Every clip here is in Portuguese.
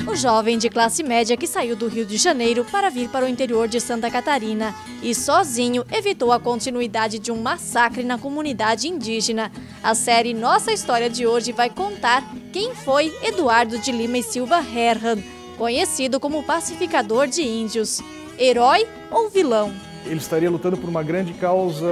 O jovem de classe média que saiu do Rio de Janeiro para vir para o interior de Santa Catarina e sozinho evitou a continuidade de um massacre na comunidade indígena. A série Nossa História de hoje vai contar quem foi Eduardo de Lima e Silva Herrmann, conhecido como pacificador de índios. Herói ou vilão? Ele estaria lutando por uma grande causa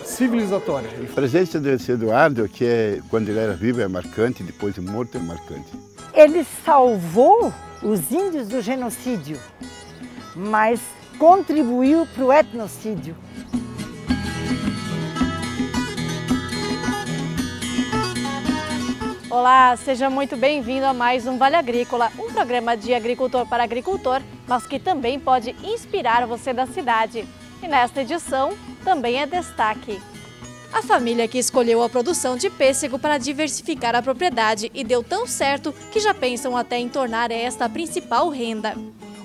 civilizatória. A presença desse Eduardo, que quando ele era vivo é marcante, depois de morto é marcante. Ele salvou os índios do genocídio, mas contribuiu para o etnocídio. Olá, seja muito bem-vindo a mais um Vale Agrícola, um programa de agricultor para agricultor, mas que também pode inspirar você da cidade. E nesta edição também é destaque. A família que escolheu a produção de pêssego para diversificar a propriedade e deu tão certo que já pensam até em tornar esta a principal renda.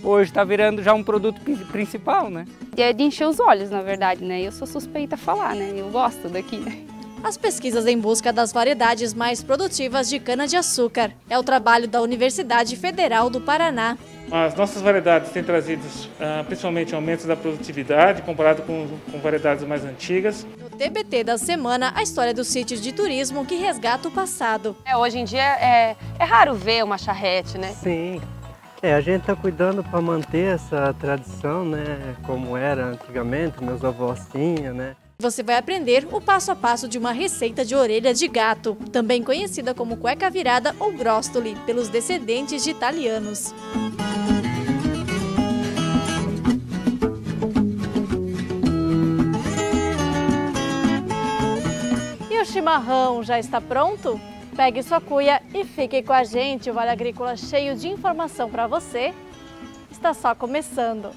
Hoje está virando já um produto principal, né? É de encher os olhos, na verdade, né? Eu sou suspeita a falar, né? Eu gosto daqui. As pesquisas em busca das variedades mais produtivas de cana-de-açúcar é o trabalho da Universidade Federal do Paraná. As nossas variedades têm trazido principalmente aumentos da produtividade comparado com variedades mais antigas. No TBT da semana, a história do sítio de turismo que resgata o passado. Hoje em dia é raro ver uma charrete, né? Sim, a gente está cuidando para manter essa tradição, né? Como era antigamente, meus avós tinham, né? Você vai aprender o passo a passo de uma receita de orelha de gato, também conhecida como cueca virada ou bróstoli, pelos descendentes de italianos. E o chimarrão já está pronto? Pegue sua cuia e fique com a gente. O Vale Agrícola cheio de informação para você está só começando.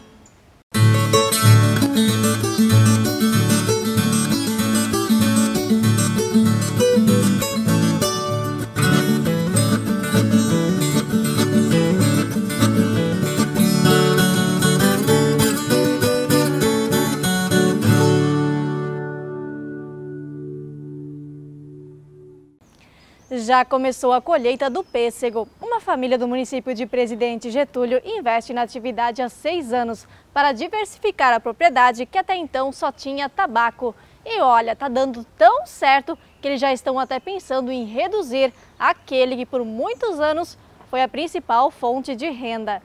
Já começou a colheita do pêssego. Uma família do município de Presidente Getúlio investe na atividade há 6 anos para diversificar a propriedade que até então só tinha tabaco. E olha, tá dando tão certo que eles já estão até pensando em reduzir aquele que por muitos anos foi a principal fonte de renda.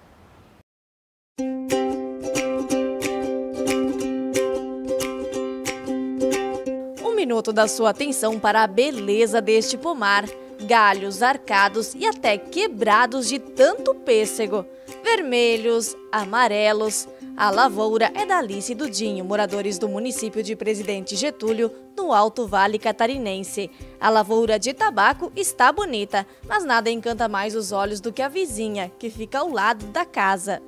Um minuto da sua atenção para a beleza deste pomar. Galhos arcados e até quebrados de tanto pêssego. Vermelhos, amarelos. A lavoura é da Alice e do Dinho, moradores do município de Presidente Getúlio, no Alto Vale Catarinense. A lavoura de tabaco está bonita, mas nada encanta mais os olhos do que a vizinha, que fica ao lado da casa.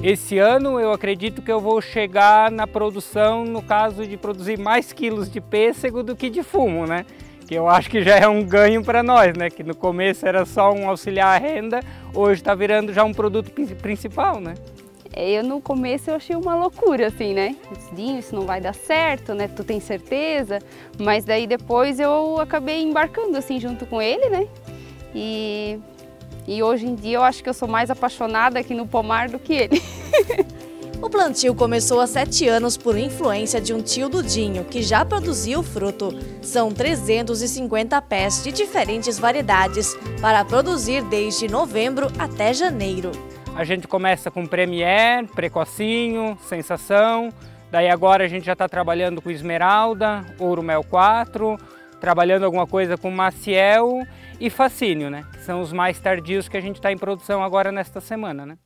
Esse ano eu acredito que eu vou chegar na produção, no caso de produzir mais quilos de pêssego do que de fumo, né? Que eu acho que já é um ganho para nós, né? Que no começo era só um auxiliar à renda, hoje está virando já um produto principal, né? No começo eu achei uma loucura, assim, né? Dinho, isso não vai dar certo, né? Tu tem certeza? Mas daí depois eu acabei embarcando, assim, junto com ele, né? E hoje em dia eu acho que eu sou mais apaixonada aqui no pomar do que ele. O plantio começou há 7 anos por influência de um tio do Dinho, que já produzia o fruto. São 350 pés de diferentes variedades, para produzir desde novembro até janeiro. A gente começa com Premier, Precocinho, Sensação, daí agora a gente já está trabalhando com Esmeralda, Ouro Mel 4, trabalhando alguma coisa com Maciel e Fascínio, né? Que são os mais tardios que a gente está em produção agora nesta semana, né?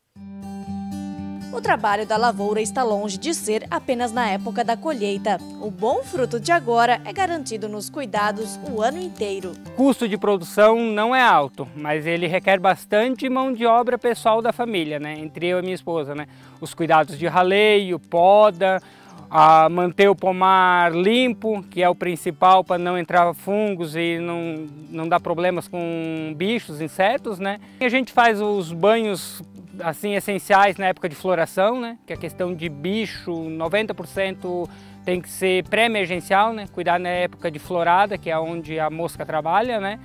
O trabalho da lavoura está longe de ser apenas na época da colheita. O bom fruto de agora é garantido nos cuidados o ano inteiro. O custo de produção não é alto, mas ele requer bastante mão de obra pessoal da família, né? Entre eu e minha esposa, né? Os cuidados de raleio, poda, a manter o pomar limpo, que é o principal para não entrar fungos e não dar problemas com bichos, insetos, né? E a gente faz os banhos assim essenciais na época de floração, né? Que a questão de bicho, 90% tem que ser pré-emergencial, né? Cuidar na época de florada, que é onde a mosca trabalha, né?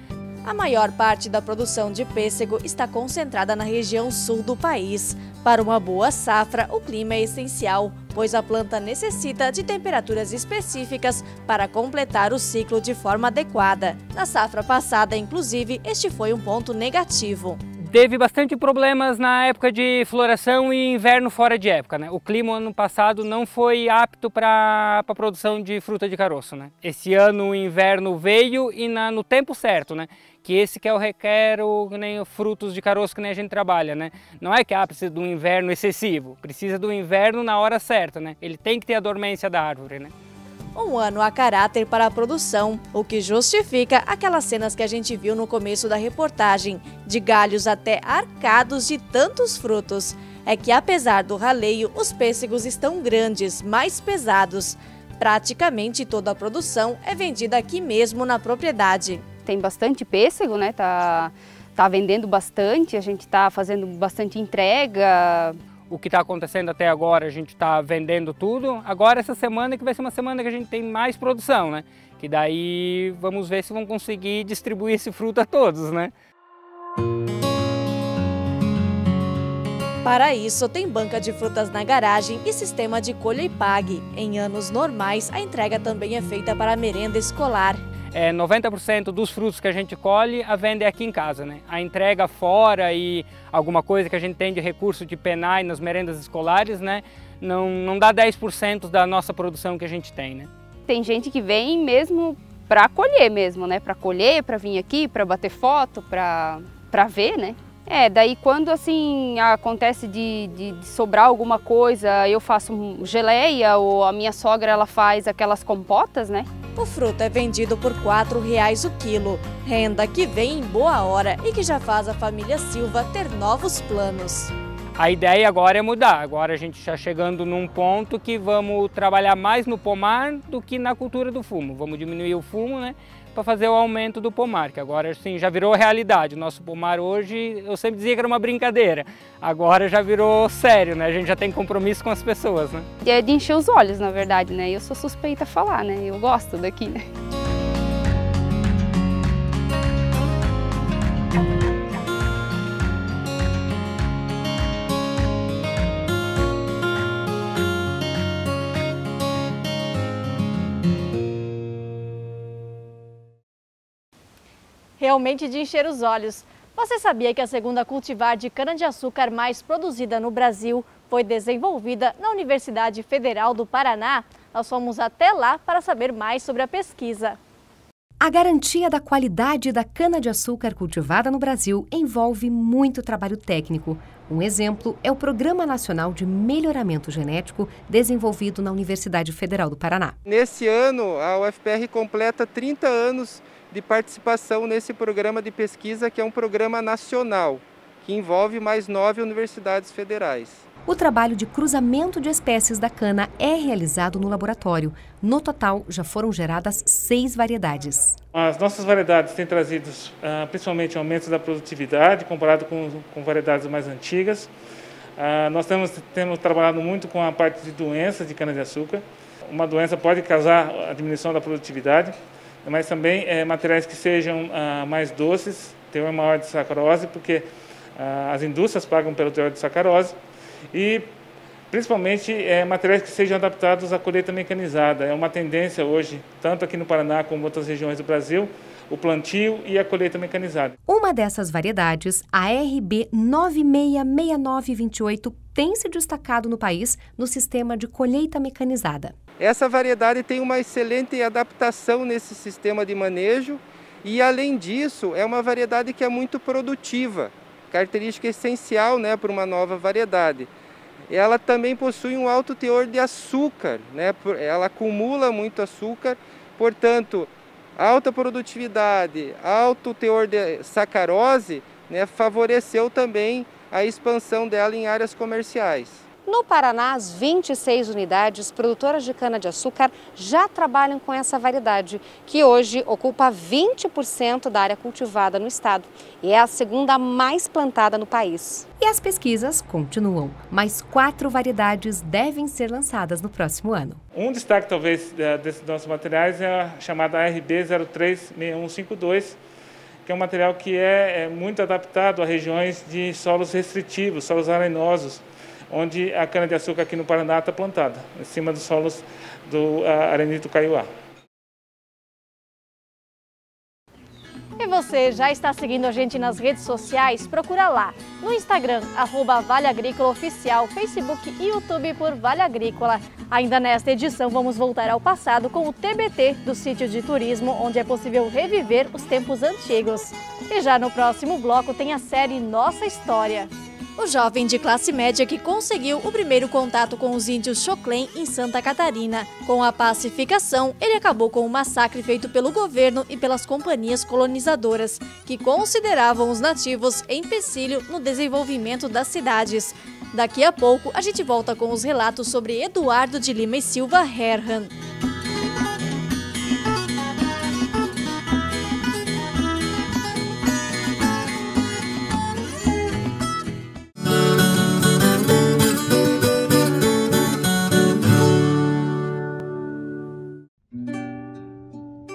A maior parte da produção de pêssego está concentrada na região sul do país. Para uma boa safra, o clima é essencial, pois a planta necessita de temperaturas específicas para completar o ciclo de forma adequada. Na safra passada, inclusive, este foi um ponto negativo. Teve bastante problemas na época de floração e inverno fora de época, né? O clima ano passado não foi apto para a produção de fruta de caroço, né? Esse ano o inverno veio e no tempo certo, né? Que esse que é o requero, que nem frutos de caroço que nem a gente trabalha, né? Não é que precisa de um inverno excessivo, precisa do inverno na hora certa, né? Ele tem que ter a dormência da árvore, né? Um ano a caráter para a produção, o que justifica aquelas cenas que a gente viu no começo da reportagem, de galhos até arcados de tantos frutos. É que apesar do raleio, os pêssegos estão grandes, mais pesados. Praticamente toda a produção é vendida aqui mesmo na propriedade. Tem bastante pêssego, né? Tá vendendo bastante, a gente está fazendo bastante entrega. O que está acontecendo até agora, a gente está vendendo tudo. Agora essa semana que vai ser uma semana que a gente tem mais produção, né? Que daí vamos ver se vão conseguir distribuir esse fruto a todos, né? Para isso, tem banca de frutas na garagem e sistema de colha e pague. Em anos normais, a entrega também é feita para a merenda escolar. 90% dos frutos que a gente colhe, a venda é aqui em casa, né? A entrega fora e alguma coisa que a gente tem de recurso de PENAI nas merendas escolares, né? Não dá 10% da nossa produção que a gente tem, né? Tem gente que vem mesmo para colher mesmo, né? Para colher, para vir aqui, para bater foto, para ver, né? Daí quando assim acontece de sobrar alguma coisa, eu faço geleia ou a minha sogra ela faz aquelas compotas, né? O fruto é vendido por R$ 4,00 o quilo, renda que vem em boa hora e que já faz a família Silva ter novos planos. A ideia agora é mudar, agora a gente está chegando num ponto que vamos trabalhar mais no pomar do que na cultura do fumo. Vamos diminuir o fumo, né, para fazer o aumento do pomar, que agora assim, já virou realidade. O nosso pomar hoje, eu sempre dizia que era uma brincadeira, agora já virou sério, né? A gente já tem compromisso com as pessoas, né? E é de encher os olhos, na verdade, né? Eu sou suspeita a falar, né? Eu gosto daqui, né? Realmente de encher os olhos. Você sabia que a segunda cultivar de cana-de-açúcar mais produzida no Brasil foi desenvolvida na Universidade Federal do Paraná? Nós fomos até lá para saber mais sobre a pesquisa. A garantia da qualidade da cana-de-açúcar cultivada no Brasil envolve muito trabalho técnico. Um exemplo é o Programa Nacional de Melhoramento Genético desenvolvido na Universidade Federal do Paraná. Nesse ano, a UFPR completa 30 anos de participação nesse programa de pesquisa, que é um programa nacional, que envolve mais 9 universidades federais. O trabalho de cruzamento de espécies da cana é realizado no laboratório. No total, já foram geradas 6 variedades. As nossas variedades têm trazido principalmente aumentos da produtividade comparado com variedades mais antigas. Nós temos trabalhado muito com a parte de doenças de cana-de-açúcar. Uma doença pode causar a diminuição da produtividade, mas também materiais que sejam mais doces, teor maior de sacarose, porque as indústrias pagam pelo teor de sacarose, e principalmente materiais que sejam adaptados à colheita mecanizada. É uma tendência hoje, tanto aqui no Paraná como em outras regiões do Brasil, o plantio e a colheita mecanizada. Uma dessas variedades, a RB 966928, tem se destacado no país no sistema de colheita mecanizada. Essa variedade tem uma excelente adaptação nesse sistema de manejo e, além disso, é uma variedade que é muito produtiva, característica essencial, né, para uma nova variedade. Ela também possui um alto teor de açúcar, né, ela acumula muito açúcar, portanto, alta produtividade, alto teor de sacarose, né, favoreceu também a expansão dela em áreas comerciais. No Paraná, as 26 unidades produtoras de cana-de-açúcar já trabalham com essa variedade, que hoje ocupa 20% da área cultivada no estado e é a segunda mais plantada no país. E as pesquisas continuam. Mais 4 variedades devem ser lançadas no próximo ano. Um destaque, talvez, desses nossos materiais é a chamada ARB 036152, que é um material que é muito adaptado a regiões de solos restritivos, solos arenosos, onde a cana-de-açúcar aqui no Paraná está plantada, em cima dos solos do arenito caiuá. E você já está seguindo a gente nas redes sociais? Procura lá, no Instagram, @Vale Agrícola Oficial, Facebook e YouTube por Vale Agrícola. Ainda nesta edição vamos voltar ao passado com o TBT do sítio de turismo, onde é possível reviver os tempos antigos. E já no próximo bloco tem a série Nossa História. O jovem de classe média que conseguiu o primeiro contato com os índios Xoclen em Santa Catarina. Com a pacificação, ele acabou com o massacre feito pelo governo e pelas companhias colonizadoras, que consideravam os nativos empecilho no desenvolvimento das cidades. Daqui a pouco, a gente volta com os relatos sobre Eduardo de Lima e Silva Herrmann.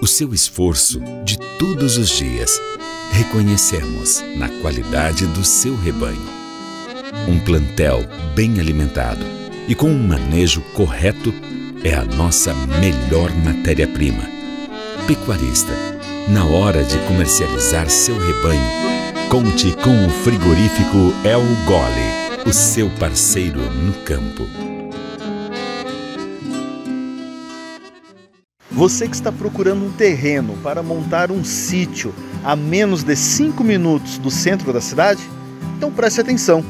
O seu esforço de todos os dias reconhecemos na qualidade do seu rebanho. Um plantel bem alimentado e com um manejo correto é a nossa melhor matéria-prima. Pecuarista, na hora de comercializar seu rebanho, conte com o frigorífico El Gole, o seu parceiro no campo. Você que está procurando um terreno para montar um sítio a menos de 5 minutos do centro da cidade? Então preste atenção.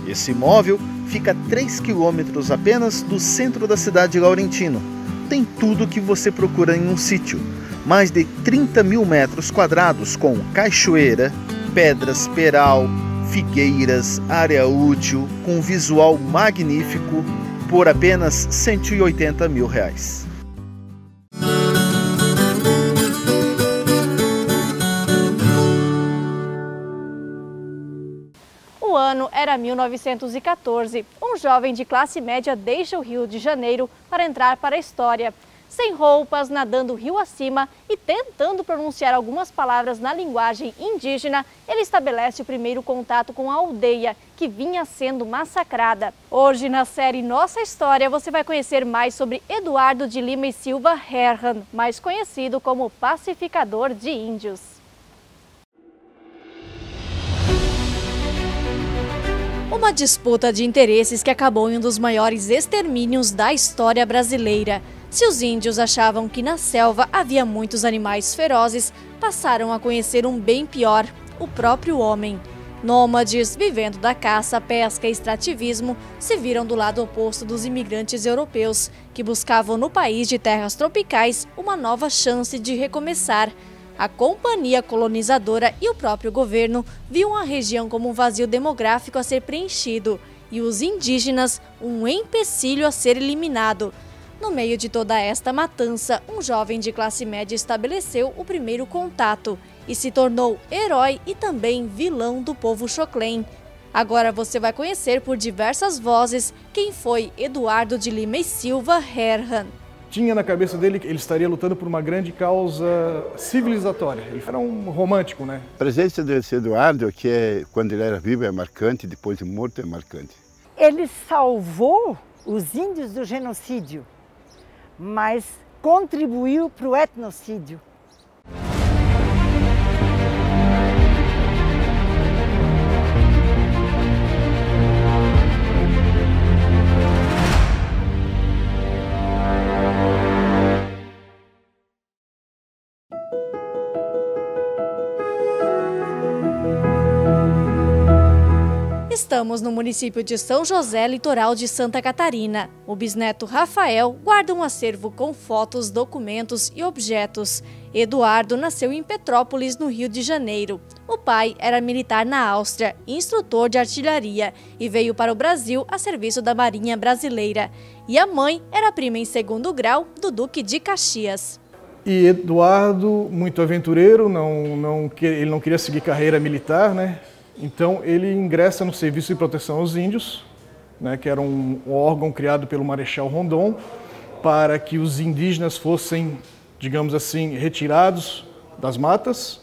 Esse imóvel fica a 3 quilômetros apenas do centro da cidade de Laurentino. Tem tudo o que você procura em um sítio. Mais de 30 mil metros quadrados com cachoeira, pedras, peral, figueiras, área útil, com visual magnífico, por apenas R$180 mil. O ano era 1914. Um jovem de classe média deixa o Rio de Janeiro para entrar para a história. Sem roupas, nadando rio acima e tentando pronunciar algumas palavras na linguagem indígena, ele estabelece o primeiro contato com a aldeia, que vinha sendo massacrada. Hoje, na série Nossa História, você vai conhecer mais sobre Eduardo de Lima e Silva Herrmann, mais conhecido como pacificador de índios. Uma disputa de interesses que acabou em um dos maiores extermínios da história brasileira. Se os índios achavam que na selva havia muitos animais ferozes, passaram a conhecer um bem pior, o próprio homem. Nômades, vivendo da caça, pesca e extrativismo, se viram do lado oposto dos imigrantes europeus, que buscavam no país de terras tropicais uma nova chance de recomeçar. A companhia colonizadora e o próprio governo viam a região como um vazio demográfico a ser preenchido e os indígenas um empecilho a ser eliminado. No meio de toda esta matança, um jovem de classe média estabeleceu o primeiro contato e se tornou herói e também vilão do povo Xoclen. Agora você vai conhecer por diversas vozes quem foi Eduardo de Lima e Silva Herrmann. Tinha na cabeça dele que ele estaria lutando por uma grande causa civilizatória. Ele era um romântico, né? A presença desse Eduardo, que quando ele era vivo é marcante, depois de morto é marcante. Ele salvou os índios do genocídio, mas contribuiu para o etnocídio. Estamos no município de São José, litoral de Santa Catarina. O bisneto Rafael guarda um acervo com fotos, documentos e objetos. Eduardo nasceu em Petrópolis, no Rio de Janeiro. O pai era militar na Áustria, instrutor de artilharia, e veio para o Brasil a serviço da Marinha Brasileira. E a mãe era prima em segundo grau do Duque de Caxias. E Eduardo, muito aventureiro, ele não queria seguir carreira militar, né? Então ele ingressa no Serviço de Proteção aos Índios, né, que era um órgão criado pelo Marechal Rondon para que os indígenas fossem, digamos assim, retirados das matas,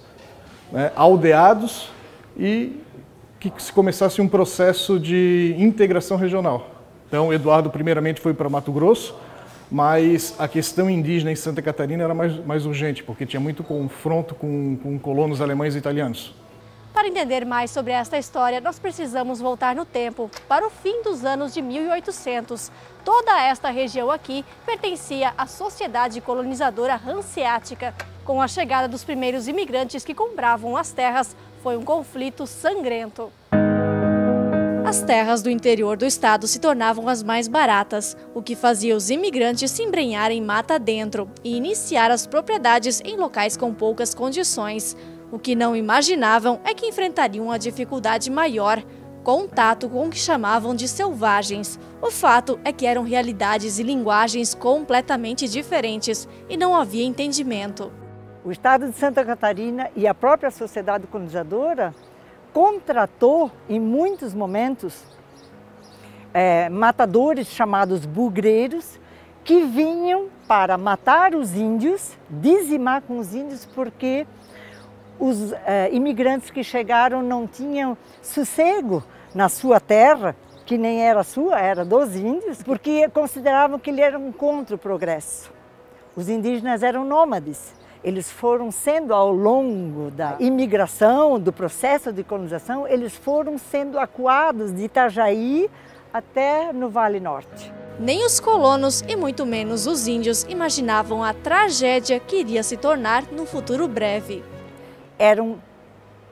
né, aldeados e que se começasse um processo de integração regional. Então Eduardo primeiramente foi para Mato Grosso, mas a questão indígena em Santa Catarina era mais urgente, porque tinha muito confronto com colonos alemães e italianos. Para entender mais sobre esta história, nós precisamos voltar no tempo, para o fim dos anos de 1800. Toda esta região aqui pertencia à sociedade colonizadora hanseática. Com a chegada dos primeiros imigrantes que compravam as terras, foi um conflito sangrento. As terras do interior do estado se tornavam as mais baratas, o que fazia os imigrantes se embrenharem mata dentro e iniciar as propriedades em locais com poucas condições. O que não imaginavam é que enfrentariam uma dificuldade maior, contato com o que chamavam de selvagens. O fato é que eram realidades e linguagens completamente diferentes e não havia entendimento. O estado de Santa Catarina e a própria sociedade colonizadora contratou, em muitos momentos, matadores chamados bugreiros, que vinham para matar os índios, dizimar com os índios, porque os imigrantes que chegaram não tinham sossego na sua terra, que nem era sua, era dos índios, porque consideravam que ele era contra o progresso. Os indígenas eram nômades. Eles foram sendo, ao longo da imigração, do processo de colonização, eles foram sendo acuados de Itajaí até no Vale Norte. Nem os colonos e muito menos os índios imaginavam a tragédia que iria se tornar no futuro breve. Eram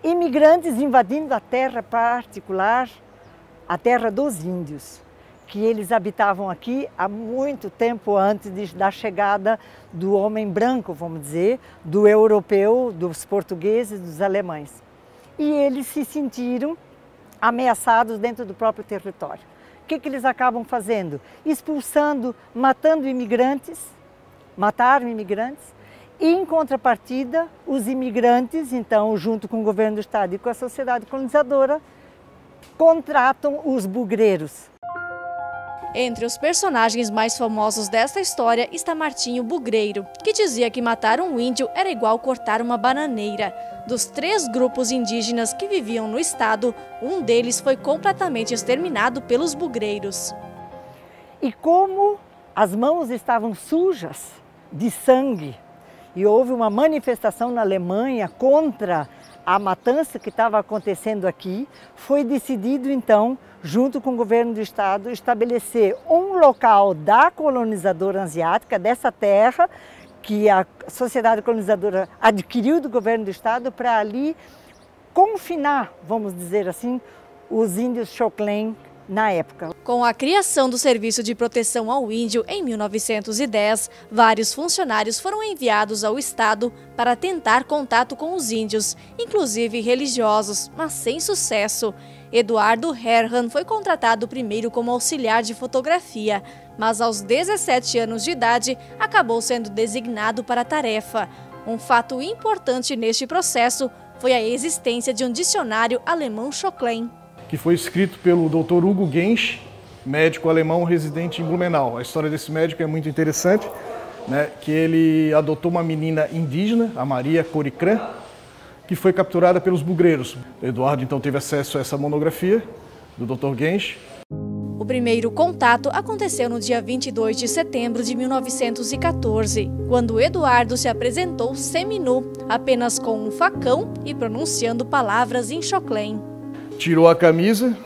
imigrantes invadindo a terra particular, a terra dos índios, que eles habitavam aqui há muito tempo antes da chegada do homem branco, vamos dizer, do europeu, dos portugueses, dos alemães. E eles se sentiram ameaçados dentro do próprio território. O que eles acabam fazendo? Expulsando, matando imigrantes, mataram imigrantes, e em contrapartida, os imigrantes, então, junto com o governo do estado e com a sociedade colonizadora, contratam os bugreiros. Entre os personagens mais famosos desta história está Martinho Bugreiro, que dizia que matar um índio era igual cortar uma bananeira. Dos 3 grupos indígenas que viviam no estado, um deles foi completamente exterminado pelos bugreiros. E como as mãos estavam sujas de sangue, e houve uma manifestação na Alemanha contra a matança que estava acontecendo aqui, foi decidido então, junto com o governo do estado, estabelecer um local da colonizadora hanseática, dessa terra, que a sociedade colonizadora adquiriu do governo do estado, para ali confinar, vamos dizer assim, os índios Xoklen na época. Com a criação do Serviço de Proteção ao Índio em 1910, vários funcionários foram enviados ao estado para tentar contato com os índios, inclusive religiosos, mas sem sucesso. Eduardo Herrmann foi contratado primeiro como auxiliar de fotografia, mas aos 17 anos de idade acabou sendo designado para a tarefa. Um fato importante neste processo foi a existência de um dicionário alemão Xoklen, que foi escrito pelo Dr. Hugo Gensch, médico alemão residente em Blumenau. A história desse médico é muito interessante, né, que ele adotou uma menina indígena, a Maria Coricrã, que foi capturada pelos bugreiros. Eduardo então teve acesso a essa monografia do Dr. Gensch. O primeiro contato aconteceu no dia 22 de setembro de 1914, quando Eduardo se apresentou seminu, apenas com um facão e pronunciando palavras em Xoklen. Tirou a camisa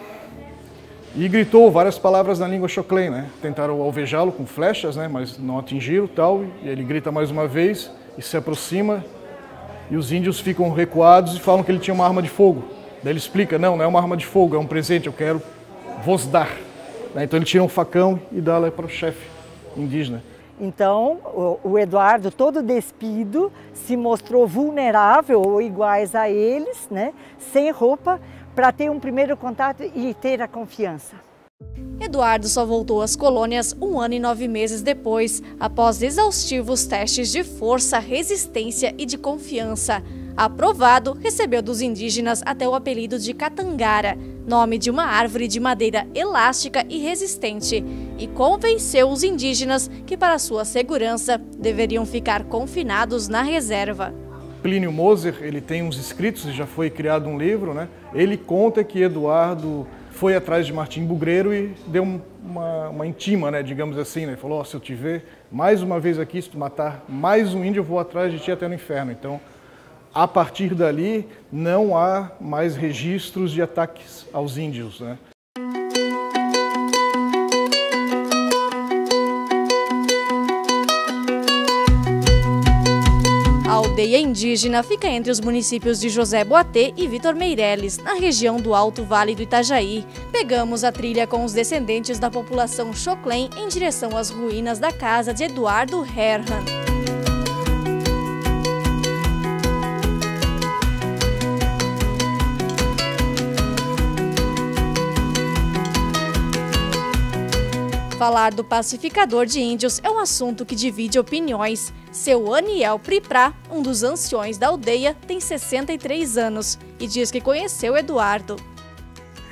e gritou várias palavras na língua Xoklen, né? Tentaram alvejá-lo com flechas, né? Mas não atingiram, tal. E ele grita mais uma vez e se aproxima. E os índios ficam recuados e falam que ele tinha uma arma de fogo. Daí ele explica, não é uma arma de fogo, é um presente, eu quero vos dar. Então ele tira um facão e dá lá para o chefe indígena. Então o Eduardo, todo despido, se mostrou vulnerável ou iguais a eles, né, sem roupa, para ter um primeiro contato e ter a confiança. Eduardo só voltou às colônias 1 ano e 9 meses depois, após exaustivos testes de força, resistência e de confiança. Aprovado, recebeu dos indígenas até o apelido de Catangara, nome de uma árvore de madeira elástica e resistente, e convenceu os indígenas que, para sua segurança, deveriam ficar confinados na reserva. Plínio Moser, ele tem uns escritos, já foi criado um livro, né? Ele conta que Eduardo foi atrás de Martim Bugreiro e deu uma intima, né, digamos assim, né? Ele falou, se eu te ver mais uma vez aqui, se tu matar mais um índio, eu vou atrás de ti até no inferno. Então, a partir dali, não há mais registros de ataques aos índios, né? A aldeia indígena fica entre os municípios de José Boatê e Vitor Meireles, na região do Alto Vale do Itajaí. Pegamos a trilha com os descendentes da população Xoclém em direção às ruínas da casa de Eduardo Herrmann. Falar do pacificador de índios é um assunto que divide opiniões. Seu Aniel Priprá, um dos anciões da aldeia, tem 63 anos e diz que conheceu Eduardo.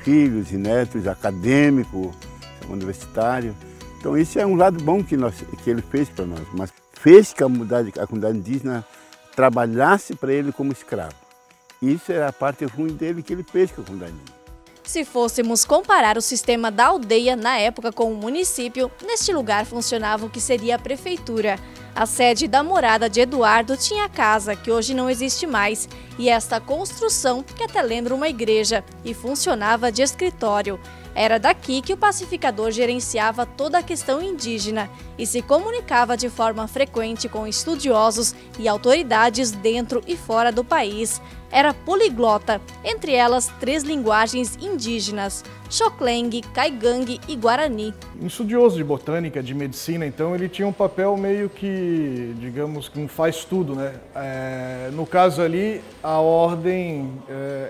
Filhos e netos, acadêmico, universitário. Então isso é um lado bom que ele fez para nós, mas fez que a comunidade indígena trabalhasse para ele como escravo. Isso era a parte ruim dele que ele fez com a comunidade indígena. Se fôssemos comparar o sistema da aldeia na época com o município, neste lugar funcionava o que seria a prefeitura. A sede da morada de Eduardo tinha a casa, que hoje não existe mais, e esta construção, que até lembra uma igreja, e funcionava de escritório. Era daqui que o pacificador gerenciava toda a questão indígena e se comunicava de forma frequente com estudiosos e autoridades dentro e fora do país. Era poliglota, entre elas 3 linguagens indígenas: Xocleng, Caigangue e Guarani. Um estudioso de botânica, de medicina, então, ele tinha um papel meio que, digamos, que um faz-tudo, né? No caso ali, a ordem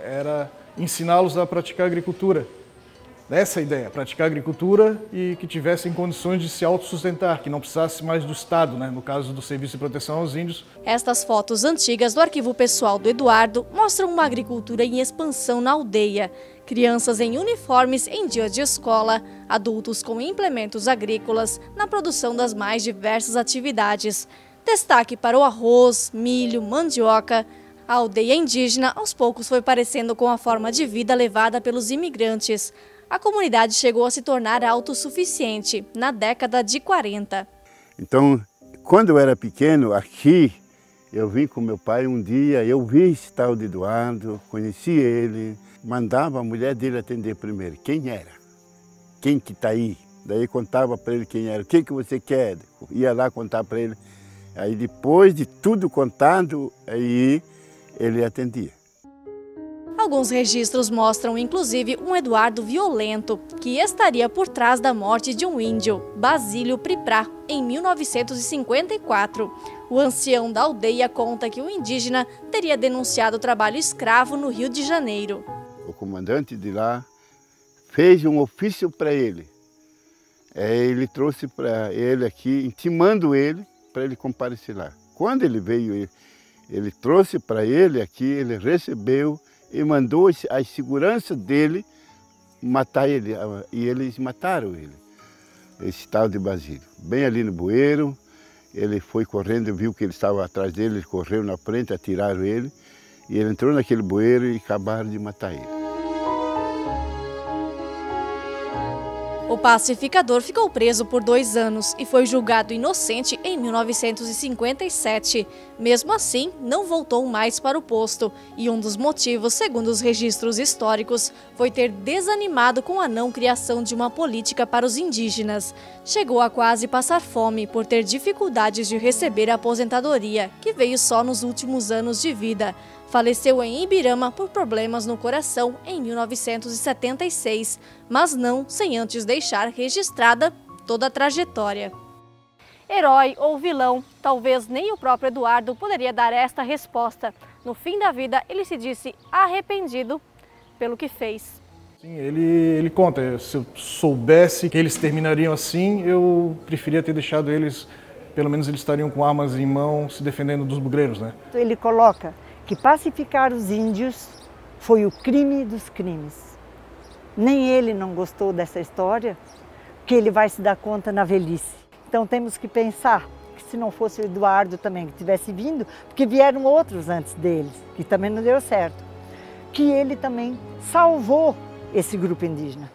era ensiná-los a praticar agricultura. Essa é a ideia, praticar agricultura e que tivessem condições de se autossustentar, que não precisasse mais do Estado, né? No caso do Serviço de Proteção aos Índios. Estas fotos antigas do arquivo pessoal do Eduardo mostram uma agricultura em expansão na aldeia. Crianças em uniformes em dia de escola, adultos com implementos agrícolas na produção das mais diversas atividades. Destaque para o arroz, milho, mandioca. A aldeia indígena aos poucos foi parecendo com a forma de vida levada pelos imigrantes. A comunidade chegou a se tornar autossuficiente na década de 40. Então, quando eu era pequeno, aqui, eu vim com meu pai um dia, eu vi esse tal de Eduardo, conheci ele, mandava a mulher dele atender primeiro. Quem era? Quem que está aí? Daí contava para ele quem era. O que você quer? Ia lá contar para ele. Aí depois de tudo contado, aí ele atendia. Alguns registros mostram, inclusive, um Eduardo violento, que estaria por trás da morte de um índio, Basílio Priprá, em 1954. O ancião da aldeia conta que o indígena teria denunciado o trabalho escravo no Rio de Janeiro. O comandante de lá fez um ofício para ele. Ele trouxe para ele aqui, intimando ele para ele comparecer lá. Quando ele veio, ele trouxe para ele aqui, ele recebeu e mandou a segurança dele matar ele. E eles mataram ele, esse tal de Basílio. Bem ali no bueiro, ele foi correndo, viu que ele estava atrás dele, ele correu na frente, atiraram ele. E ele entrou naquele bueiro e acabaram de matar ele. O pacificador ficou preso por 2 anos e foi julgado inocente em 1957. Mesmo assim, não voltou mais para o posto e um dos motivos, segundo os registros históricos, foi ter desanimado com a não criação de uma política para os indígenas. Chegou a quase passar fome por ter dificuldades de receber a aposentadoria, que veio só nos últimos anos de vida. Faleceu em Ibirama por problemas no coração em 1976, mas não sem antes deixar registrada toda a trajetória. Herói ou vilão, talvez nem o próprio Eduardo poderia dar esta resposta. No fim da vida, ele se disse arrependido pelo que fez. Sim, ele conta, se eu soubesse que eles terminariam assim, eu preferia ter deixado eles, pelo menos eles estariam com armas em mão, se defendendo dos bugreiros, né? Ele coloca que pacificar os índios foi o crime dos crimes. Nem ele não gostou dessa história, que ele vai se dar conta na velhice. Então temos que pensar que se não fosse o Eduardo também que tivesse vindo, porque vieram outros antes deles, que também não deu certo, que ele também salvou esse grupo indígena.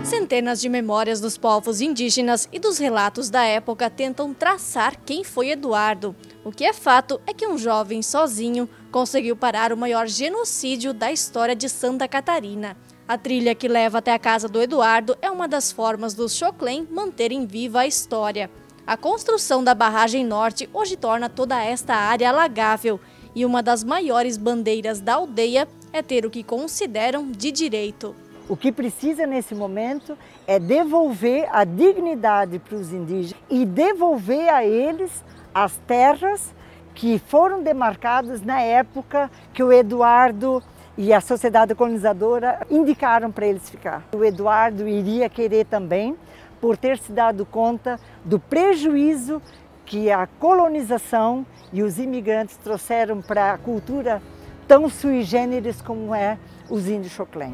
Centenas de memórias dos povos indígenas e dos relatos da época tentam traçar quem foi Eduardo. O que é fato é que um jovem sozinho conseguiu parar o maior genocídio da história de Santa Catarina. A trilha que leva até a casa do Eduardo é uma das formas dos Xoclen manterem viva a história. A construção da barragem norte hoje torna toda esta área alagável e uma das maiores bandeiras da aldeia é ter o que consideram de direito. O que precisa nesse momento é devolver a dignidade para os indígenas e devolver a eles as terras que foram demarcadas na época que o Eduardo e a sociedade colonizadora indicaram para eles ficar. O Eduardo iria querer também, por ter se dado conta do prejuízo que a colonização e os imigrantes trouxeram para a cultura tão sui generis como é os índios Xoclen.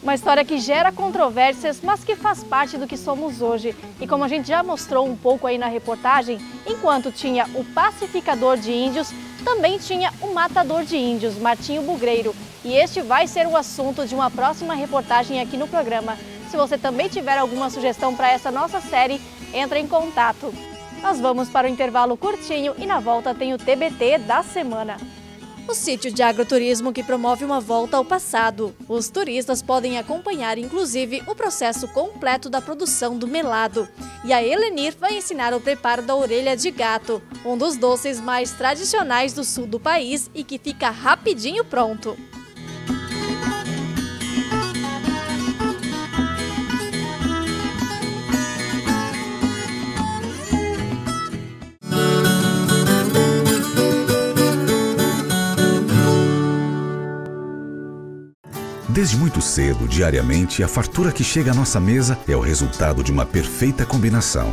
Uma história que gera controvérsias, mas que faz parte do que somos hoje. E como a gente já mostrou um pouco aí na reportagem, enquanto tinha o pacificador de índios, também tinha o matador de índios, Martinho Bugreiro. E este vai ser o assunto de uma próxima reportagem aqui no programa. Se você também tiver alguma sugestão para essa nossa série, entre em contato. Nós vamos para o intervalo curtinho e na volta tem o TBT da semana. O sítio de agroturismo que promove uma volta ao passado. Os turistas podem acompanhar, inclusive, o processo completo da produção do melado. E a Helenir vai ensinar o preparo da orelha de gato, um dos doces mais tradicionais do sul do país e que fica rapidinho pronto. Desde muito cedo, diariamente, a fartura que chega à nossa mesa é o resultado de uma perfeita combinação.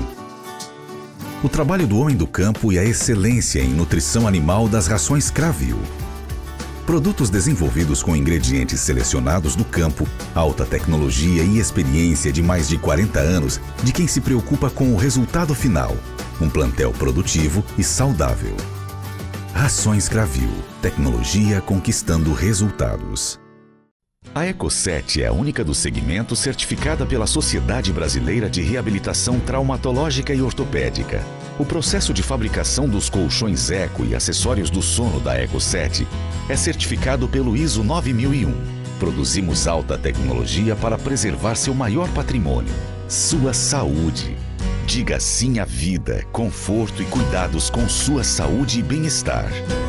O trabalho do homem do campo e a excelência em nutrição animal das rações Cravil. Produtos desenvolvidos com ingredientes selecionados do campo, alta tecnologia e experiência de mais de 40 anos de quem se preocupa com o resultado final. Um plantel produtivo e saudável. Rações Cravil. Tecnologia conquistando resultados. A Eco7 é a única do segmento certificada pela Sociedade Brasileira de Reabilitação Traumatológica e Ortopédica. O processo de fabricação dos colchões Eco e acessórios do sono da Eco7 é certificado pelo ISO 9001. Produzimos alta tecnologia para preservar seu maior patrimônio, sua saúde. Diga sim à vida, conforto e cuidados com sua saúde e bem-estar.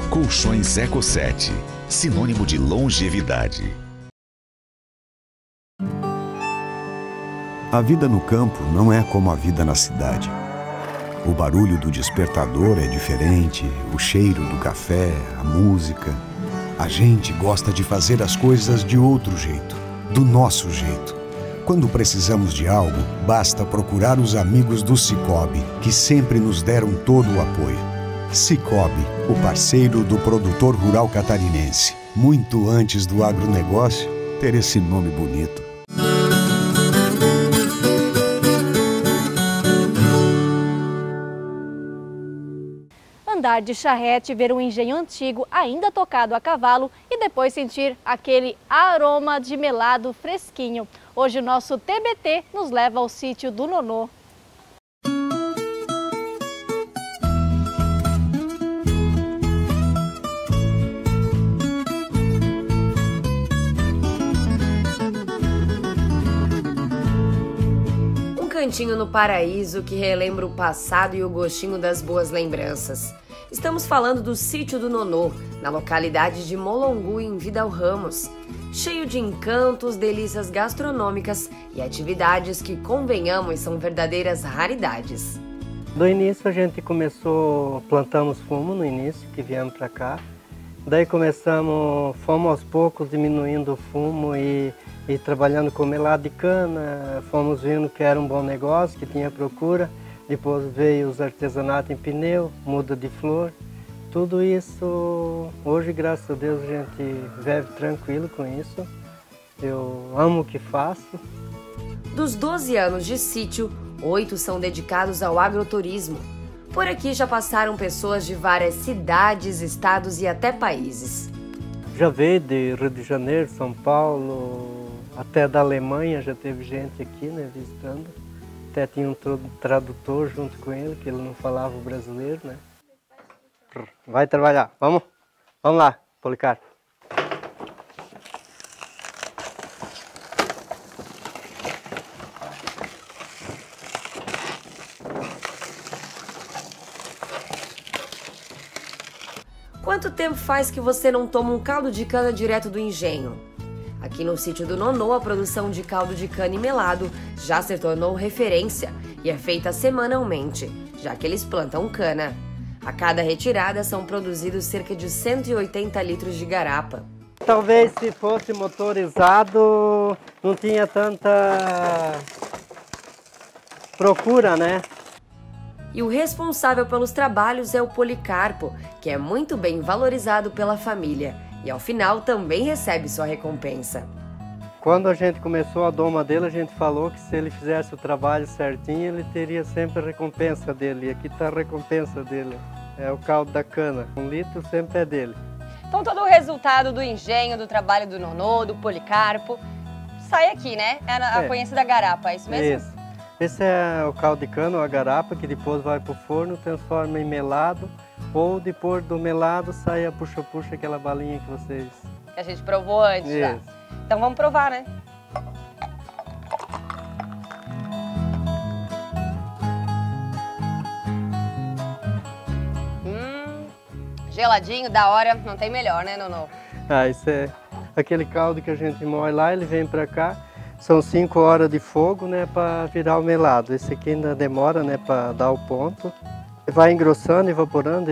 Colchões Eco7, sinônimo de longevidade. A vida no campo não é como a vida na cidade. O barulho do despertador é diferente, o cheiro do café, a música. A gente gosta de fazer as coisas de outro jeito, do nosso jeito. Quando precisamos de algo, basta procurar os amigos do Sicoob, que sempre nos deram todo o apoio. Sicoob, o parceiro do produtor rural catarinense. Muito antes do agronegócio, ter esse nome bonito. Andar de charrete, ver um engenho antigo ainda tocado a cavalo e depois sentir aquele aroma de melado fresquinho. Hoje o nosso TBT nos leva ao sítio do Nonô. Um cantinho no paraíso que relembra o passado e o gostinho das boas lembranças. Estamos falando do sítio do Nonô, na localidade de Molongu, em Vidal Ramos. Cheio de encantos, delícias gastronômicas e atividades que, convenhamos, são verdadeiras raridades. Do início a gente plantamos fumo no início, que viemos para cá. Daí fomos aos poucos diminuindo o fumo e trabalhando com melado de cana. Fomos vendo que era um bom negócio, que tinha procura. Depois veio os artesanatos em pneu, muda de flor. Tudo isso, hoje, graças a Deus, a gente vive tranquilo com isso. Eu amo o que faço. Dos 12 anos de sítio, 8 são dedicados ao agroturismo. Por aqui já passaram pessoas de várias cidades, estados e até países. Já veio de Rio de Janeiro, São Paulo, até da Alemanha já teve gente aqui, né, visitando. Até tinha um tradutor junto com ele, que ele não falava o brasileiro, né? Vai trabalhar, vamos lá, Policarpo. Quanto tempo faz que você não toma um caldo de cana direto do engenho? Aqui no sítio do Nonô, a produção de caldo de cana e melado já se tornou referência e é feita semanalmente, já que eles plantam cana. A cada retirada são produzidos cerca de 180 litros de garapa. Talvez se fosse motorizado não tinha tanta procura, né? E o responsável pelos trabalhos é o Policarpo, que é muito bem valorizado pela família. E ao final também recebe sua recompensa. Quando a gente começou a doma dele, a gente falou que se ele fizesse o trabalho certinho, ele teria sempre a recompensa dele. E aqui está a recompensa dele, é o caldo da cana. 1 litro sempre é dele. Então todo o resultado do engenho, do trabalho do Nonô, do Policarpo, sai aqui, né? É a conhecida garapa, é isso mesmo? Isso. Esse é o caldo de cana, a garapa, que depois vai para o forno, transforma em melado. Ou depois do melado sai a puxa-puxa, aquela balinha que vocês... Que a gente provou antes já. Então vamos provar, né? Geladinho, da hora, não tem melhor, né, Nonô? Isso é aquele caldo que a gente moe lá, ele vem para cá. São 5 horas de fogo, né, para virar o melado. Esse aqui ainda demora, né, para dar o ponto. Vai engrossando, evaporando,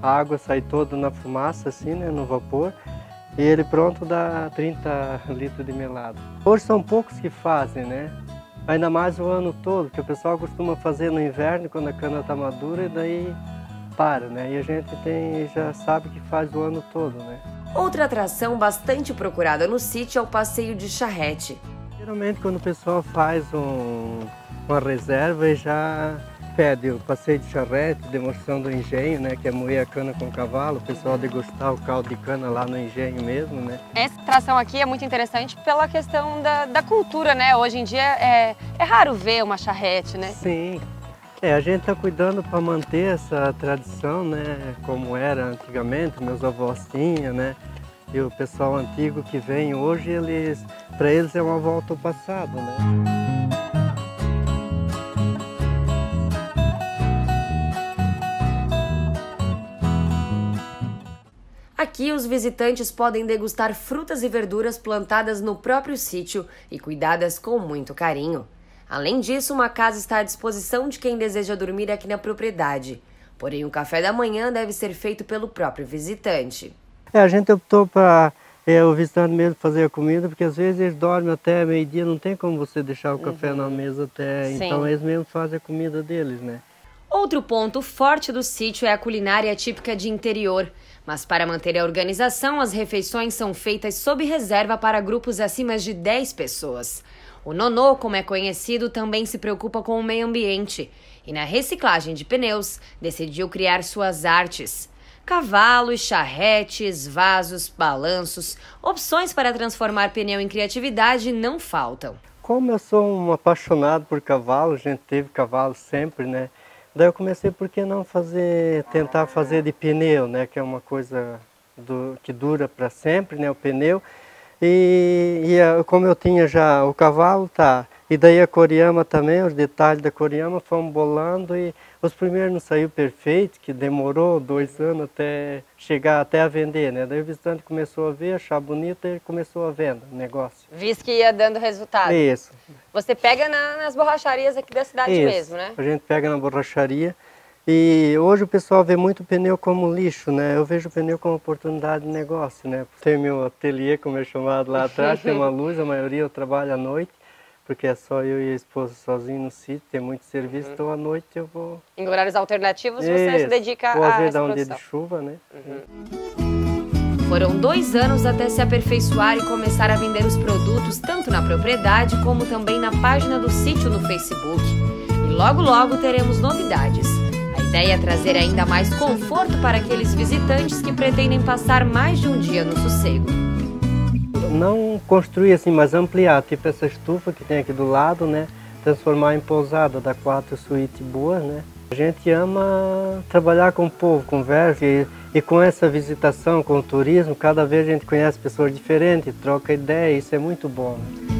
a água sai toda na fumaça, assim, né, no vapor. E ele pronto dá 30 litros de melado. Hoje são poucos que fazem, né? Ainda mais o ano todo, que o pessoal costuma fazer no inverno, quando a cana está madura, e daí para, né? E a gente já sabe que faz o ano todo, né? Outra atração bastante procurada no sítio é o passeio de charrete. Geralmente quando o pessoal faz uma reserva e já pede o passeio de charrete, demonstração do engenho, né, que é moer a cana com o cavalo, o pessoal degustar o caldo de cana lá no engenho mesmo, né. Essa atração aqui é muito interessante pela questão da cultura, né, hoje em dia é raro ver uma charrete, né. Sim, a gente está cuidando para manter essa tradição, né, como era antigamente, meus avós tinham, né, e o pessoal antigo que vem hoje, para eles é uma volta ao passado, né. Aqui os visitantes podem degustar frutas e verduras plantadas no próprio sítio e cuidadas com muito carinho. Além disso, uma casa está à disposição de quem deseja dormir aqui na propriedade. Porém, o café da manhã deve ser feito pelo próprio visitante. A gente optou para o visitante mesmo fazer a comida, porque às vezes eles dormem até meio-dia, não tem como você deixar o café na mesa até, então eles mesmo fazem a comida deles, né? Outro ponto forte do sítio é a culinária típica de interior. Mas para manter a organização, as refeições são feitas sob reserva para grupos acima de 10 pessoas. O Nonô, como é conhecido, também se preocupa com o meio ambiente. E na reciclagem de pneus, decidiu criar suas artes. Cavalos, charretes, vasos, balanços, opções para transformar pneu em criatividade não faltam. Como eu sou um apaixonado por cavalo, a gente teve cavalo sempre, né? Daí eu comecei, por que não tentar fazer de pneu, né? Que é uma coisa que dura para sempre, né? O pneu. Como eu tinha já o cavalo, tá. E daí a coriama também, os detalhes da coriama fomos bolando e os primeiros não saiu perfeito, que demorou 2 anos até chegar até a vender, né? Daí o visitante começou a ver, achar bonito e começou a venda, o negócio. Visto que ia dando resultado. Isso. Você pega nas borracharias aqui da cidade mesmo, né? A gente pega na borracharia. E hoje o pessoal vê muito o pneu como lixo, né? Eu vejo o pneu como oportunidade de negócio, né? Tem meu ateliê, como é chamado lá atrás, tem uma luz, a maioria eu trabalho à noite, porque é só eu e a esposa sozinho no sítio, tem muito serviço, então à noite eu vou... Em horários alternativos você se dedica vou a ver essa dar um produção. dia de chuva, né? Foram 2 anos até se aperfeiçoar e começar a vender os produtos tanto na propriedade como também na página do sítio no Facebook. E logo logo teremos novidades. A ideia é trazer ainda mais conforto para aqueles visitantes que pretendem passar mais de um dia no sossego. Não construir assim, mas ampliar, tipo essa estufa que tem aqui do lado, né? Transformar em pousada, dar 4 suítes boas, né? A gente ama trabalhar com o povo, conversa e com essa visitação, com o turismo, cada vez a gente conhece pessoas diferentes, troca ideia, isso é muito bom, né?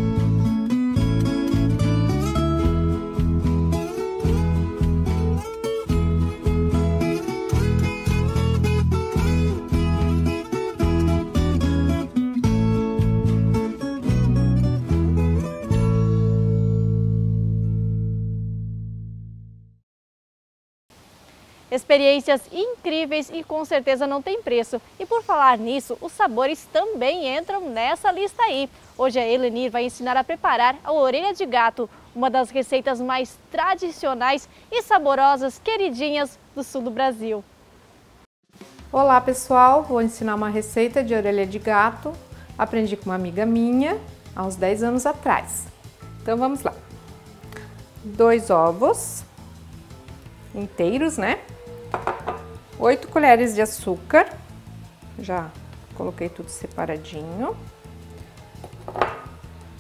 Experiências incríveis e com certeza não tem preço. E por falar nisso, os sabores também entram nessa lista aí. Hoje a Elenir vai ensinar a preparar a orelha de gato, uma das receitas mais tradicionais e saborosas, queridinhas do sul do Brasil. Olá pessoal, vou ensinar uma receita de orelha de gato. Aprendi com uma amiga minha há uns 10 anos atrás. Então vamos lá. 2 ovos inteiros, né? 8 colheres de açúcar, já coloquei tudo separadinho.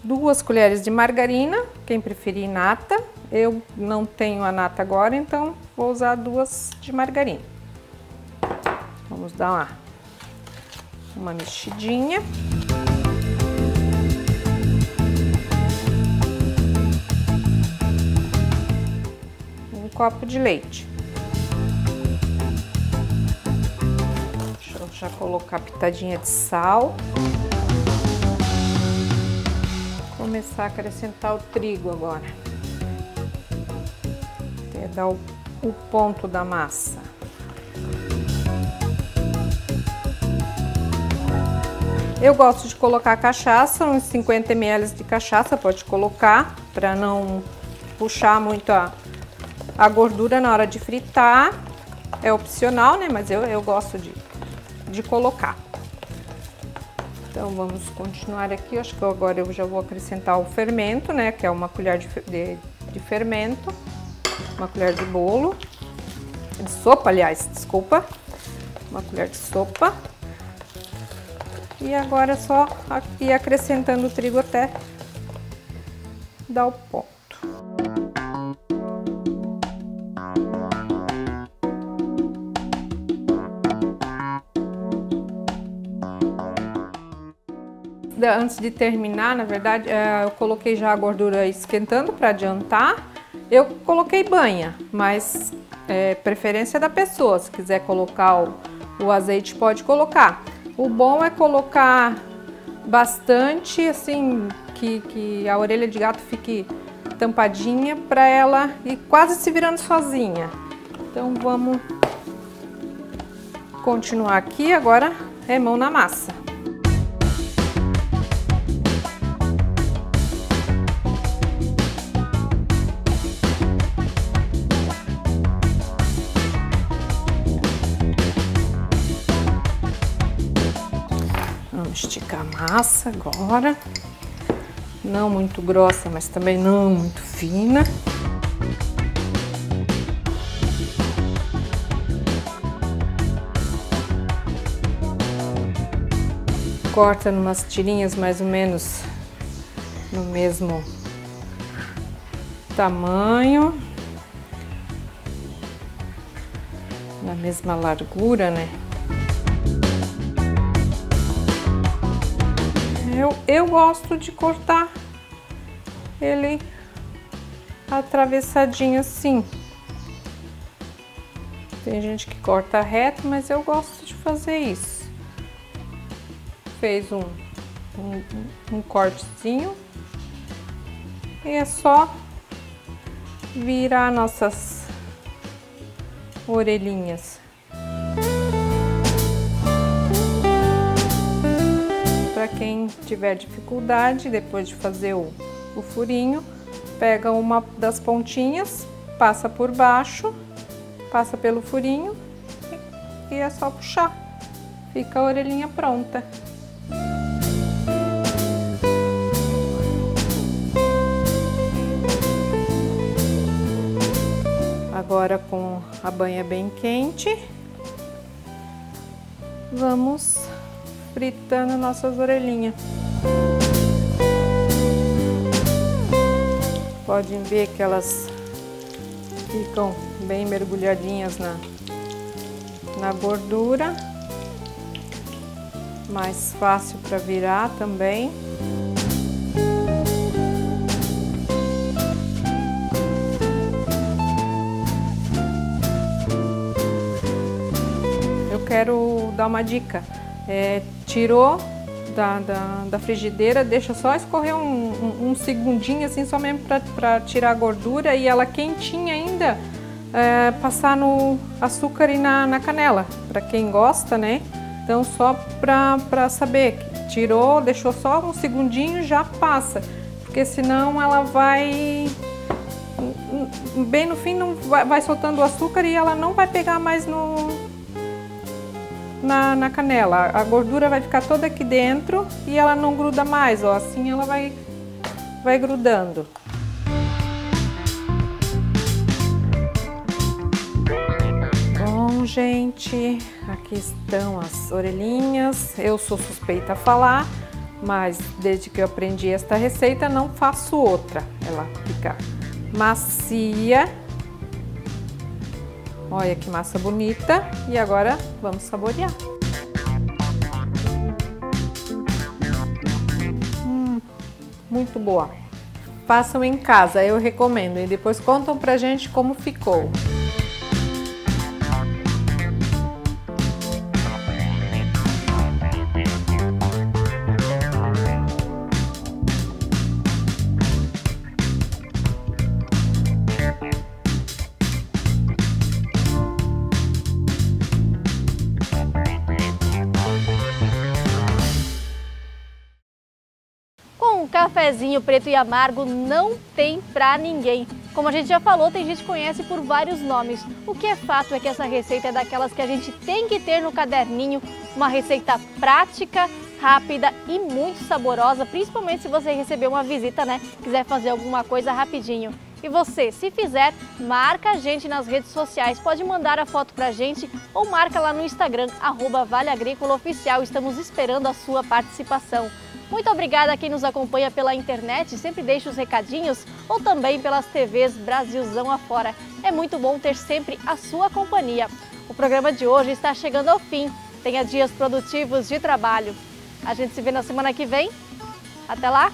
2 colheres de margarina, quem preferir nata. Eu não tenho a nata agora, então vou usar 2 de margarina. Vamos dar uma mexidinha. Um copo de leite. Deixa eu já colocar a pitadinha de sal. Vou começar a acrescentar o trigo agora. Até dar o ponto da massa. Eu gosto de colocar cachaça, uns 50 ml de cachaça, pode colocar, para não puxar muito a gordura na hora de fritar. É opcional, né? Mas eu gosto de colocar. Então vamos continuar aqui. Acho que agora eu já vou acrescentar o fermento, né? Que é uma colher de fermento, uma colher de bolo, de sopa, aliás, desculpa, uma colher de sopa. E agora é só ir acrescentando o trigo até dar o ponto. Antes de terminar, na verdade, eu coloquei já a gordura esquentando para adiantar. Eu coloquei banha, mas é preferência da pessoa. Se quiser colocar o azeite, pode colocar. O bom é colocar bastante, assim, que a orelha de gato fique tampadinha para ela ir quase se virando sozinha. Então vamos continuar aqui, agora é mão na massa. a massa agora. Não muito grossa, mas também não muito fina. Corta em umas tirinhas mais ou menos no mesmo tamanho, na mesma largura, né? Eu gosto de cortar ele atravessadinho assim. Tem gente que corta reto, mas eu gosto de fazer isso. Fez um cortezinho e é só virar nossas orelhinhas. Para quem tiver dificuldade, depois de fazer o furinho, pega uma das pontinhas, passa por baixo, passa pelo furinho e é só puxar. Fica a orelhinha pronta. Agora, com a banha bem quente, vamos fritando nossas orelhinhas. Podem ver que elas ficam bem mergulhadinhas na gordura. Mais fácil para virar também. Quero dar uma dica, tirou da frigideira, deixa só escorrer um segundinho assim, só mesmo para tirar a gordura, e ela quentinha ainda, passar no açúcar e na canela, para quem gosta, né? Então só para saber que tirou, deixou só um segundinho, já passa, porque senão ela vai, bem no fim, não vai soltando o açúcar e ela não vai pegar mais na canela. A gordura vai ficar toda aqui dentro e ela não gruda mais, ó, assim ela vai grudando. Bom, gente, aqui estão as orelhinhas. Eu sou suspeita a falar, mas desde que eu aprendi esta receita não faço outra. Ela fica macia. Olha que massa bonita, e agora vamos saborear. Muito boa. Façam em casa, eu recomendo, e depois contam pra gente como ficou. Cafezinho preto e amargo não tem pra ninguém. Como a gente já falou, tem gente que conhece por vários nomes. O que é fato é que essa receita é daquelas que a gente tem que ter no caderninho. Uma receita prática, rápida e muito saborosa, principalmente se você receber uma visita, né? Quiser fazer alguma coisa rapidinho. E você, se fizer, marca a gente nas redes sociais. Pode mandar a foto pra gente ou marca lá no Instagram, @ValeAgrícolaOficial. Estamos esperando a sua participação. Muito obrigada a quem nos acompanha pela internet, sempre deixa os recadinhos, ou também pelas TVs Brasilzão afora. É muito bom ter sempre a sua companhia. O programa de hoje está chegando ao fim. Tenha dias produtivos de trabalho. A gente se vê na semana que vem. Até lá!